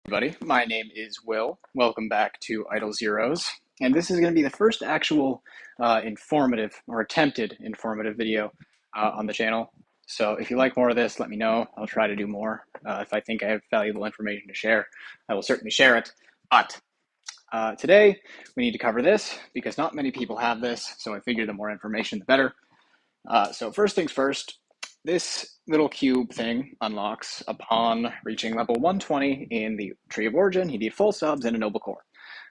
Everybody, my name is Will. Welcome back to Idle Zeros. And this is going to be the first actual informative or attempted informative video on the channel. So if you like more of this, let me know. I'll try to do more. If I think I have valuable information to share, I will certainly share it. But today we need to cover this because not many people have this. So I figure the more information, the better. So first things first, this little cube thing unlocks upon reaching level 120 in the Tree of Origin. You need full subs and a Noble Core.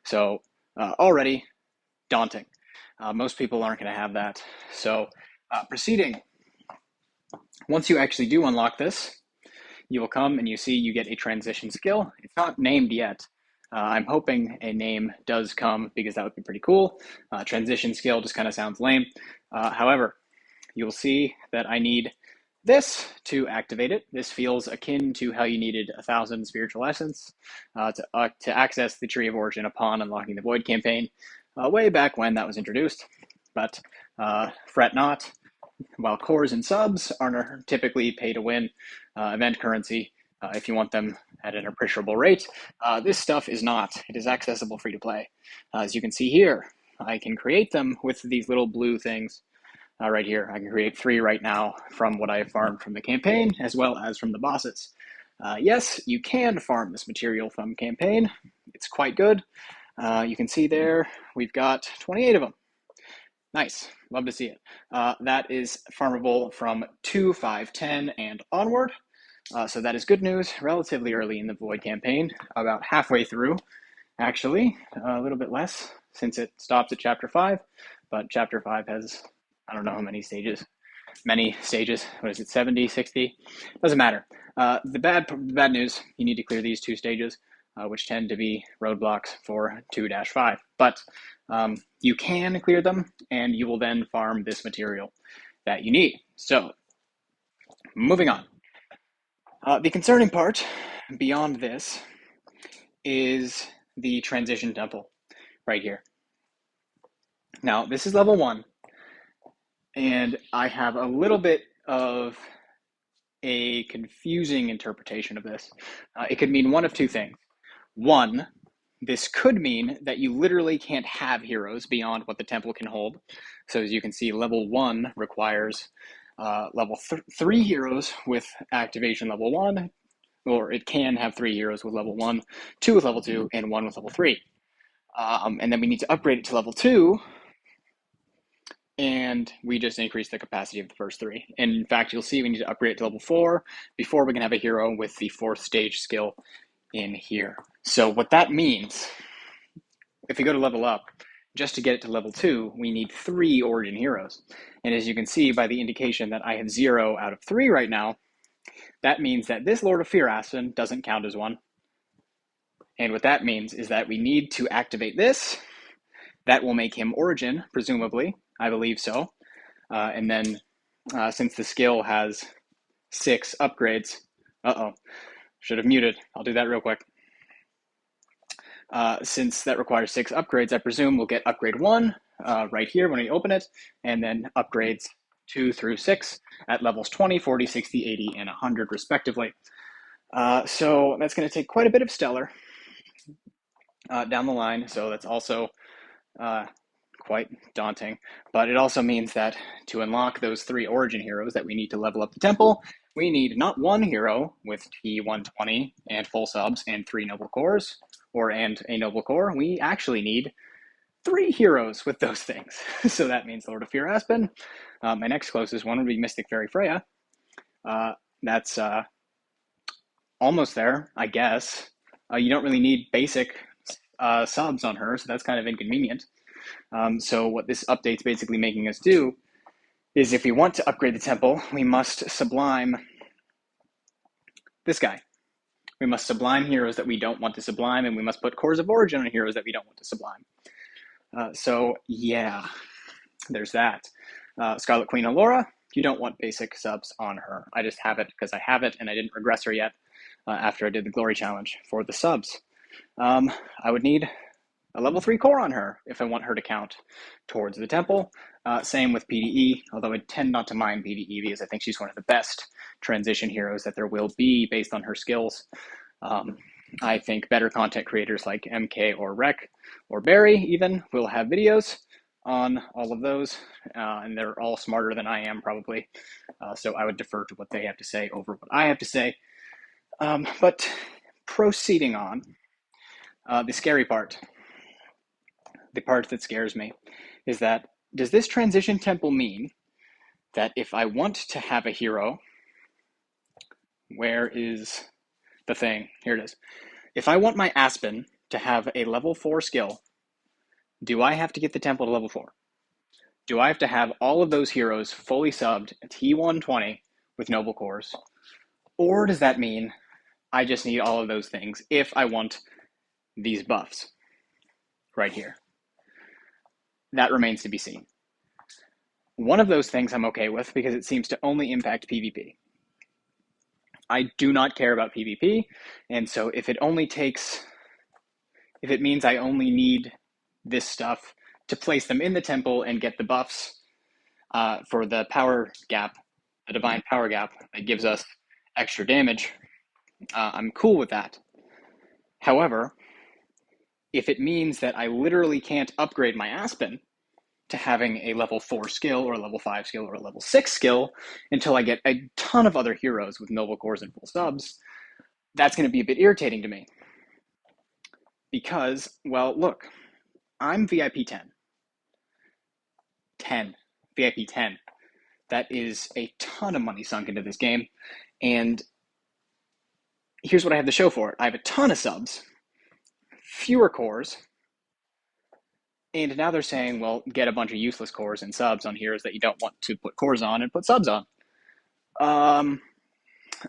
So already daunting. Most people aren't going to have that. So proceeding, once you actually do unlock this, you will come and you see you get a transition skill. It's not named yet. I'm hoping a name does come because that would be pretty cool. Transition skill just kind of sounds lame. However, you'll see that I need this to activate it. This feels akin to how you needed 1,000 spiritual essence to access the Tree of Origin upon unlocking the Void campaign, way back when that was introduced. But fret not. While cores and subs are typically pay to win event currency, if you want them at an appreciable rate, this stuff is not. It is accessible free to play. As you can see here, I can create them with these little blue things. Right here, I can create 3 right now from what I have farmed from the campaign, as well as from the bosses. Yes, you can farm this material from campaign. It's quite good. You can see there, we've got 28 of them. Nice, love to see it. That is farmable from 2, 5, 10, and onward. So that is good news, relatively early in the Void campaign, about halfway through, actually, a little bit less, since it stops at Chapter 5, but Chapter 5 has I don't know how many stages. Many stages. What is it, 70, 60? Doesn't matter. The bad news, you need to clear these 2 stages, which tend to be roadblocks for 2-5. But you can clear them, and you will then farm this material that you need. So, moving on. The concerning part, beyond this, is the transition temple right here. Now, this is level 1. And I have a little bit of a confusing interpretation of this. It could mean one of 2 things. One, this could mean that you literally can't have heroes beyond what the temple can hold. So as you can see, level 1 requires level 3 heroes with activation level 1, or it can have 3 heroes with level 1, 2 with level 2, and 1 with level 3. And then we need to upgrade it to level 2, and we just increase the capacity of the first 3. And in fact, you'll see we need to upgrade it to level 4 before we can have a hero with the 4th stage skill in here. So what that means, if we go to level up, just to get it to level 2, we need 3 origin heroes. And as you can see by the indication that I have 0 out of 3 right now, that means that this Lord of Fear Aspen doesn't count as one. And what that means is that we need to activate this. That will make him origin, presumably. I believe so. And then since the skill has 6 upgrades, should have muted. I'll do that real quick. Since that requires 6 upgrades, I presume we'll get upgrade 1 right here when we open it, and then upgrades 2 through 6 at levels 20, 40, 60, 80, and 100 respectively. So that's going to take quite a bit of stellar down the line, so that's also quite daunting, but it also means that to unlock those 3 origin heroes that we need to level up the temple, we need not 1 hero with T120 and full subs and 3 noble cores, and a noble core. We actually need 3 heroes with those things. So that means Lord of Fear Aspen. My next closest one would be Mystic Fairy Freya. That's almost there, I guess. You don't really need basic subs on her, so that's kind of inconvenient. So what this update's basically making us do is if we want to upgrade the temple, we must sublime this guy. We must sublime heroes that we don't want to sublime, and we must put cores of origin on heroes that we don't want to sublime. So yeah, there's that. Scarlet Queen Allura, you don't want basic subs on her. I just have it because I have it, and I didn't regress her yet after I did the glory challenge for the subs. I would need a level 3 core on her if I want her to count towards the temple. Same with PDE, although I tend not to mind PDE because I think she's one of the best transition heroes that there will be based on her skills. I think better content creators like MK or Rec or Barry even will have videos on all of those, and they're all smarter than I am probably. So I would defer to what they have to say over what I have to say. But proceeding on, the scary part, the part that scares me, is that does this transition temple mean that if I want to have a hero, where is the thing? Here it is. If I want my Aspen to have a level 4 skill, do I have to get the temple to level 4? Do I have to have all of those heroes fully subbed T120 with noble cores? Or does that mean I just need all of those things if I want these buffs right here? That remains to be seen. One of those things I'm okay with because it seems to only impact PvP. I do not care about PvP, and so if it means I only need this stuff to place them in the temple and get the buffs for the power gap, the divine power gap that gives us extra damage, I'm cool with that. However, if it means that I literally can't upgrade my Aspen to having a level 4 skill or a level 5 skill or a level 6 skill until I get a ton of other heroes with noble cores and full subs, that's going to be a bit irritating to me. Because, well, look, I'm VIP 10. 10. VIP 10. That is a ton of money sunk into this game. And here's what I have to show for it. I have a ton of subs, fewer cores, and now they're saying, well, get a bunch of useless cores and subs on heroes that you don't want to put cores on and put subs on.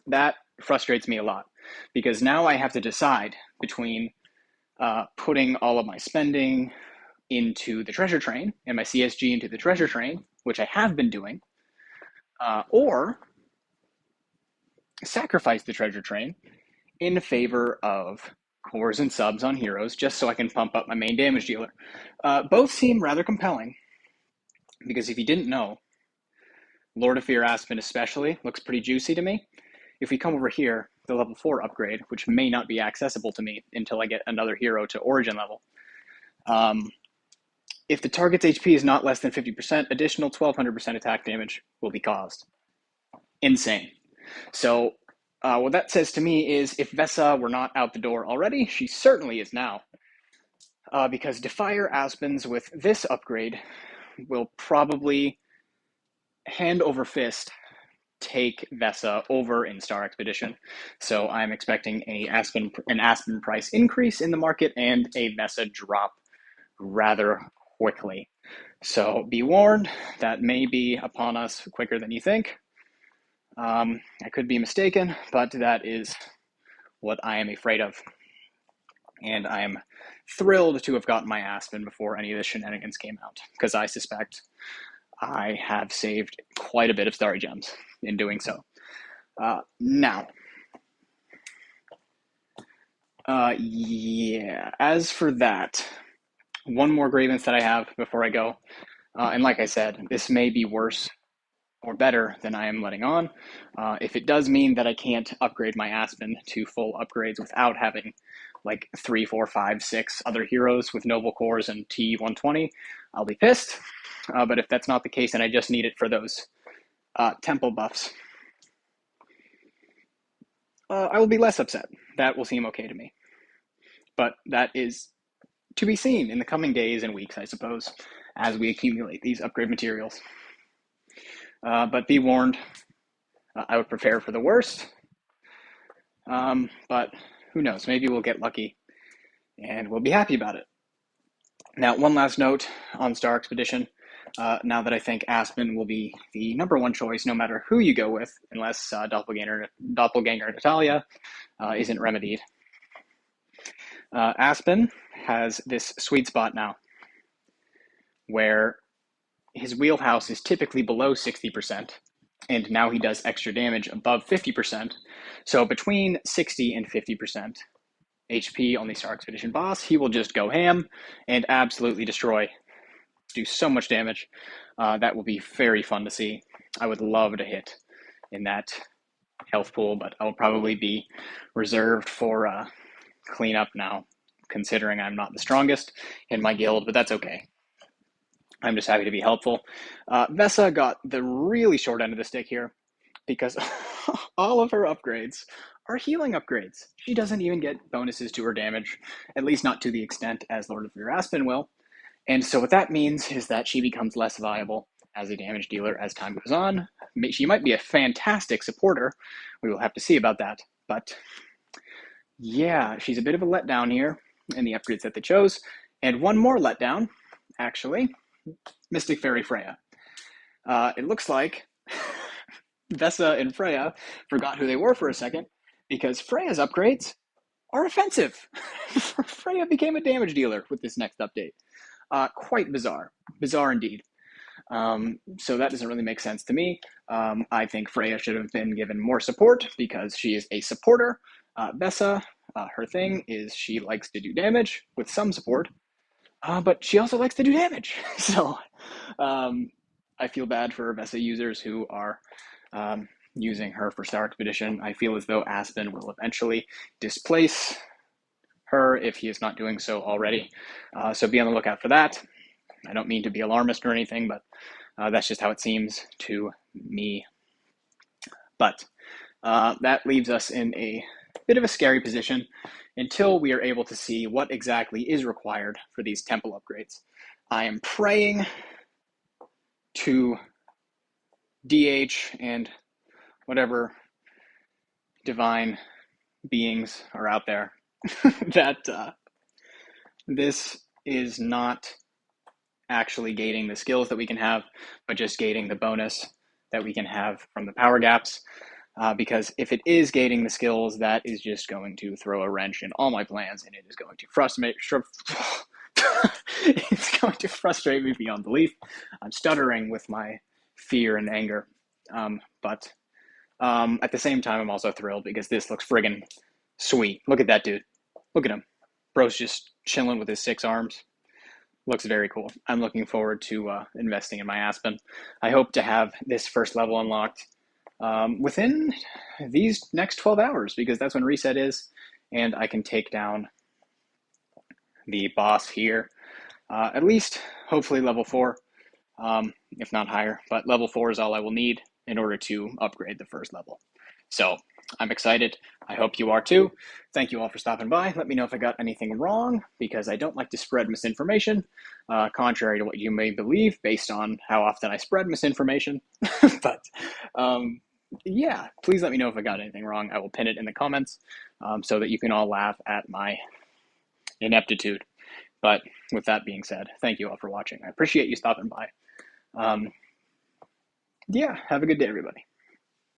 That frustrates me a lot because now I have to decide between putting all of my spending into the treasure train and my CSG into the treasure train, which I have been doing, or sacrifice the treasure train in favor of cores and subs on heroes just so I can pump up my main damage dealer. Both seem rather compelling because if you didn't know, Lord of Fear Aspen especially looks pretty juicy to me. If we come over here, the level 4 upgrade, which may not be accessible to me until I get another hero to origin level, if the target's HP is not less than 50%, additional 1200% attack damage will be caused. Insane. So what that says to me is if Vesa were not out the door already, she certainly is now. Because Defier Aspens with this upgrade will probably hand over fist take Vesa over in Star Expedition. So I'm expecting an Aspen price increase in the market and a Vesa drop rather quickly. So be warned, that may be upon us quicker than you think. I could be mistaken, but that is what I am afraid of. And I am thrilled to have gotten my Aspen before any of the shenanigans came out, because I suspect I have saved quite a bit of Starry Gems in doing so. Now, as for that, one more grievance that I have before I go, and like I said, this may be worse or better than I am letting on. If it does mean that I can't upgrade my Aspen to full upgrades without having like 3, 4, 5, 6 other heroes with noble cores and T120, I'll be pissed. But if that's not the case and I just need it for those temple buffs, I will be less upset. That will seem okay to me. But that is to be seen in the coming days and weeks, I suppose, as we accumulate these upgrade materials. But be warned, I would prepare for the worst. But who knows? Maybe we'll get lucky and we'll be happy about it. Now, one last note on Star Expedition. Now that I think Aspen will be the number one choice no matter who you go with, unless Doppelganger Natalia isn't remedied. Aspen has this sweet spot now where his wheelhouse is typically below 60%, and now he does extra damage above 50%. So between 60 and 50% HP on the Star Expedition boss, he will just go ham and absolutely destroy, do so much damage. That will be very fun to see. I would love to hit in that health pool, but I'll probably be reserved for clean up now, considering I'm not the strongest in my guild, but that's okay. I'm just happy to be helpful. Vesa got the really short end of the stick here because all of her upgrades are healing upgrades. She doesn't even get bonuses to her damage, at least not to the extent as Lord of Your Aspen will. And so what that means is that she becomes less viable as a damage dealer as time goes on. She might be a fantastic supporter. We will have to see about that. But yeah, she's a bit of a letdown here in the upgrades that they chose. And one more letdown, actually, Mystic Fairy Freya. It looks like Vesa and Freya forgot who they were for a second because Freya's upgrades are offensive. Freya became a damage dealer with this next update. Quite bizarre. Bizarre indeed. So that doesn't really make sense to me. I think Freya should have been given more support because she is a supporter. Vesa, her thing is she likes to do damage with some support, but she also likes to do damage. So I feel bad for Vesa users who are using her for Star Expedition. I feel as though Aspen will eventually displace her if he is not doing so already. So be on the lookout for that. I don't mean to be alarmist or anything, but that's just how it seems to me. But that leaves us in a bit of a scary position until we are able to see what exactly is required for these temple upgrades. I am praying to DH and whatever divine beings are out there that this is not actually gating the skills that we can have, but just gating the bonus that we can have from the power gaps. Because if it is gating the skills, that is just going to throw a wrench in all my plans, and it is going to frustrate. It's going to frustrate me beyond belief. I'm stuttering with my fear and anger, but at the same time, I'm also thrilled because this looks friggin' sweet. Look at that dude. Look at him. Bro's just chilling with his 6 arms. Looks very cool. I'm looking forward to investing in my Aspen. I hope to have this first level unlocked within these next 12 hours because that's when reset is, and I can take down the boss here. At least, hopefully, level 4, if not higher. But level 4 is all I will need in order to upgrade the first level. So I'm excited. I hope you are too. Thank you all for stopping by. Let me know if I got anything wrong because I don't like to spread misinformation, contrary to what you may believe based on how often I spread misinformation. But yeah, please let me know if I got anything wrong. I will pin it in the comments so that you can all laugh at my ineptitude. But with that being said, thank you all for watching. I appreciate you stopping by. Yeah, have a good day, everybody.